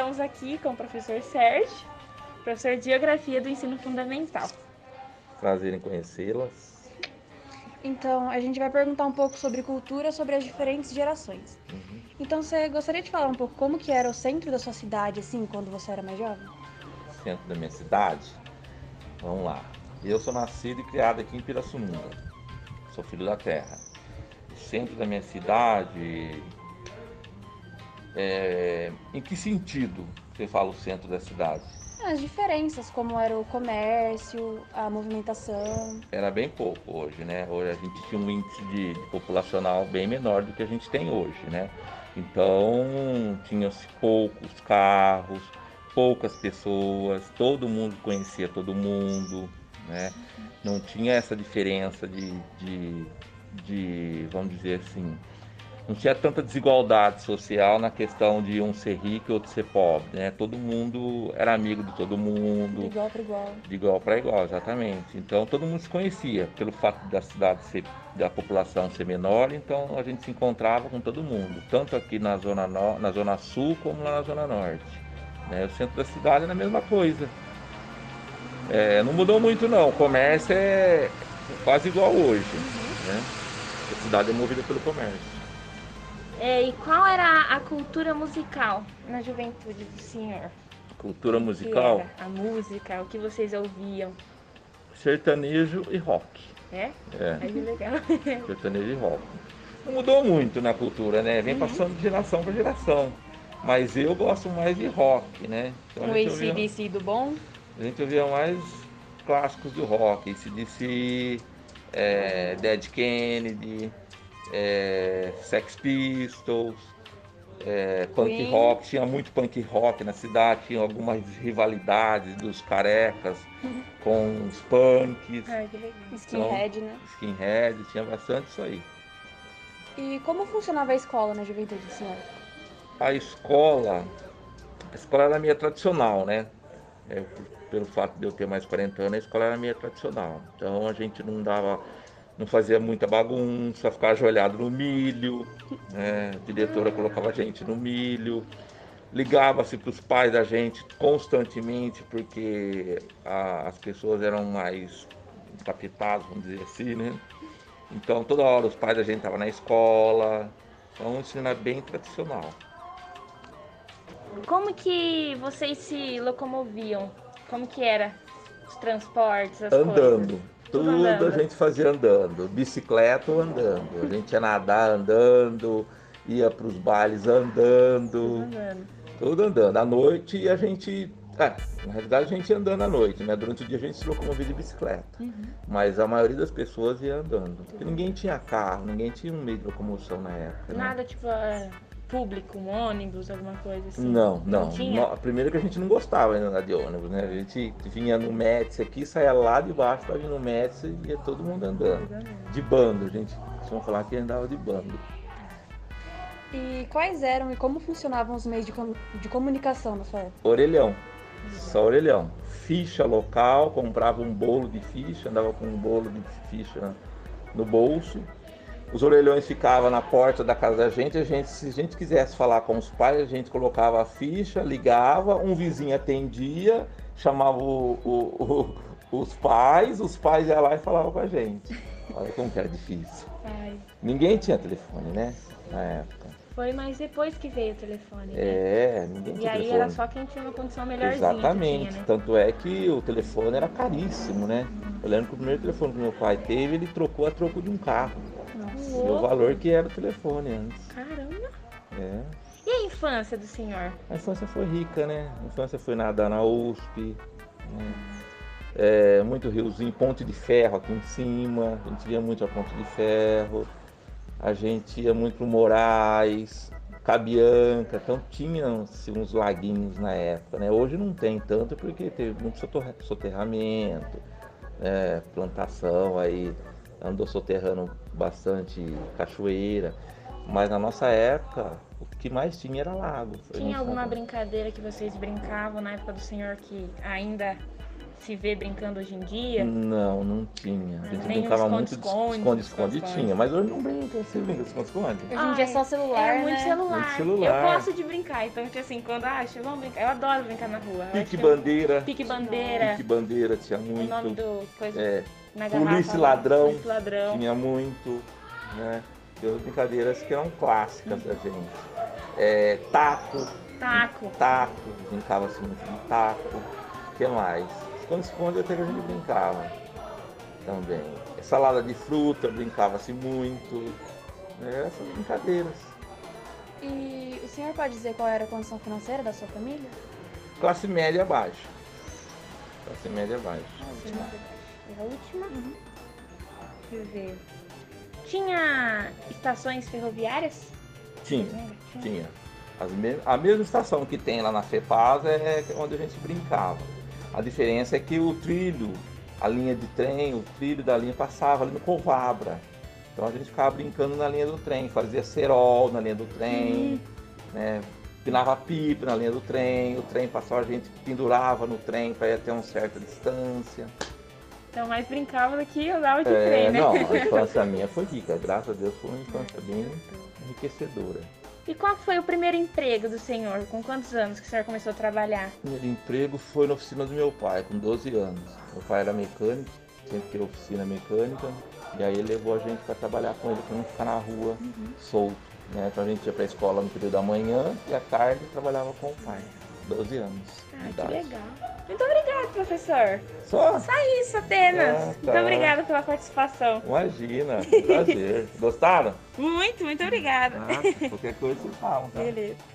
estamos aqui com o professor Sérgio, professor de Geografia do Ensino Fundamental. Prazer em conhecê-las. Então, a gente vai perguntar um pouco sobre cultura, sobre as diferentes gerações. Então, você gostaria de falar um pouco como que era o centro da sua cidade, assim, quando você era mais jovem? Centro da minha cidade. Vamos lá. Eu sou nascido e criado aqui em Pirassununga. Sou filho da terra. O centro da minha cidade... Em que sentido você fala o centro da cidade? As diferenças, como era o comércio, a movimentação. Era bem pouco hoje, né? Hoje a gente tinha um índice de populacional bem menor do que a gente tem hoje, né? Então, tinha-se poucos carros, poucas pessoas, todo mundo conhecia todo mundo, né? Não tinha essa diferença vamos dizer assim, não tinha tanta desigualdade social na questão de um ser rico e outro ser pobre, né? Todo mundo era amigo de todo mundo. De igual para igual. De igual para igual, exatamente. Então todo mundo se conhecia, pelo fato da cidade da população ser menor, então a gente se encontrava com todo mundo, tanto aqui na zona sul como lá na zona norte. Né? O centro da cidade é a mesma coisa. Não mudou muito não, o comércio é quase igual hoje. Né? A cidade é movida pelo comércio. E qual era a cultura musical na juventude do senhor? Cultura musical? Que era a música, o que vocês ouviam? Sertanejo e rock. É? Aí legal. Sertanejo e rock. Não mudou muito na cultura, né? Vem passando de geração para geração. Mas eu gosto mais de rock, né? Então, O AC/DC do bom? A gente ouvia mais clássicos do rock. AC/DC, Dead Kennedy, Sex Pistols, punk rock. Tinha muito punk rock na cidade, tinha algumas rivalidades dos carecas com os punks. Ai, que legal. Skinhead, então, né? Skinhead, tinha bastante isso aí. E como funcionava a escola na juventude do senhor? A escola era meio tradicional, né? Pelo fato de eu ter mais de 40 anos, a escola era meio tradicional. Então a gente não fazia muita bagunça, ficava ajoelhado no milho, né? A diretora colocava a gente no milho, ligava-se para os pais da gente constantemente, porque as pessoas eram mais captadas, vamos dizer assim, né? Então toda hora os pais da gente estavam na escola, então o ensino é bem tradicional. Como que vocês se locomoviam? Como que era os transportes, as Andando. coisas? Tudo andando. A gente fazia andando, bicicleta ou andando. A gente ia nadar andando, ia para os bailes andando, tudo andando. À noite a gente, na realidade a gente ia andando à noite, né? Durante o dia a gente se locomovia de bicicleta, mas a maioria das pessoas ia andando. Porque ninguém tinha carro, ninguém tinha um meio de locomoção na época. Nada, né? Tipo, público, um ônibus, alguma coisa assim? Não. Tinha? Primeiro que a gente não gostava de andar de ônibus, né? A gente vinha no Médici aqui, saía lá de baixo para vir no Médici e ia todo mundo andando. De bando, a gente costuma falar que andava de bando. E quais eram e como funcionavam os meios de comunicação na sua época? Orelhão, só orelhão. Ficha local, comprava um bolo de ficha, andava com um bolo de ficha no bolso. Os orelhões ficavam na porta da casa da gente, se a gente quisesse falar com os pais, a gente colocava a ficha, ligava, um vizinho atendia, chamava os pais iam lá e falavam com a gente. Olha como que era difícil. Ninguém tinha telefone, né, na época. Foi mais depois que veio o telefone, né? Ninguém tinha telefone. E aí era só quem tinha uma condição melhorzinha. Exatamente, tinha, né? Tanto é que o telefone era caríssimo, né? Eu lembro que o primeiro telefone que meu pai teve, ele trocou a troco de um carro. Nossa. O valor que era o telefone antes. Caramba! E a infância do senhor? A infância foi rica, né? A infância foi nadar na USP, né? Muito riozinho, ponte de ferro aqui em cima, a gente ia muito a ponte de ferro, a gente ia muito pro Moraes, Cabianca, então tinha uns laguinhos na época, né? Hoje não tem tanto porque teve muito soterramento, plantação, aí andou soterrando bastante cachoeira, mas na nossa época o que mais tinha era lago. Tinha alguma brincadeira que vocês brincavam na época do senhor que ainda se vê brincando hoje em dia? Não, não tinha. A gente Nem brincava um muito de esconde-esconde, esconde-esconde, esconde-esconde. tinha, mas hoje não brinca, você brinca de esconde-esconde? Hoje em dia é só celular, É muito né? celular. Muito celular. Eu gosto de brincar, então tipo assim, quando vamos brincar, eu adoro brincar na rua. Eu acho Pique que bandeira, Pique bandeira, pique bandeira tinha o nome muito. do coisa É, na garrafa. polícia e lá, ladrão. Polícia e ladrão. tinha muito, né? Tem as brincadeiras que eram clássicas da gente. É, taco, Taco. brincava assim muito de taco. O que mais? Esconde-esconde até que a gente brincava também. Salada de fruta, brincava-se muito. Essas brincadeiras. E o senhor pode dizer qual era a condição financeira da sua família? Classe média baixa. Classe média baixa. É a última? Deixa eu ver. Tinha estações ferroviárias? Tinha, Lembra? tinha. A mesma estação que tem lá na FEPAS é onde a gente brincava. A diferença é que o trilho, a linha de trem, o trilho da linha passava ali no Covabra. Então a gente ficava brincando na linha do trem, fazia cerol na linha do trem, né? Pinava pipa na linha do trem, o trem passava, a gente pendurava no trem para ir até uma certa distância. Então mais brincava do que andava de trem, né? Não, a infância minha foi rica, graças a Deus foi uma infância bem enriquecedora. E qual foi o primeiro emprego do senhor? Com quantos anos que o senhor começou a trabalhar? O primeiro emprego foi na oficina do meu pai, com 12 anos. Meu pai era mecânico, sempre teve oficina mecânica, e aí ele levou a gente para trabalhar com ele, para não ficar na rua solto. Né? Então a gente ia para a escola no período da manhã e à tarde trabalhava com o pai. 12 anos de Ah, que idade. legal. Muito obrigada, professor. Só? Só isso apenas. Ah, tá. Muito obrigada pela participação. Imagina, prazer. Gostaram? Muito obrigada. Ah, qualquer coisa vocês falam, tá? Beleza.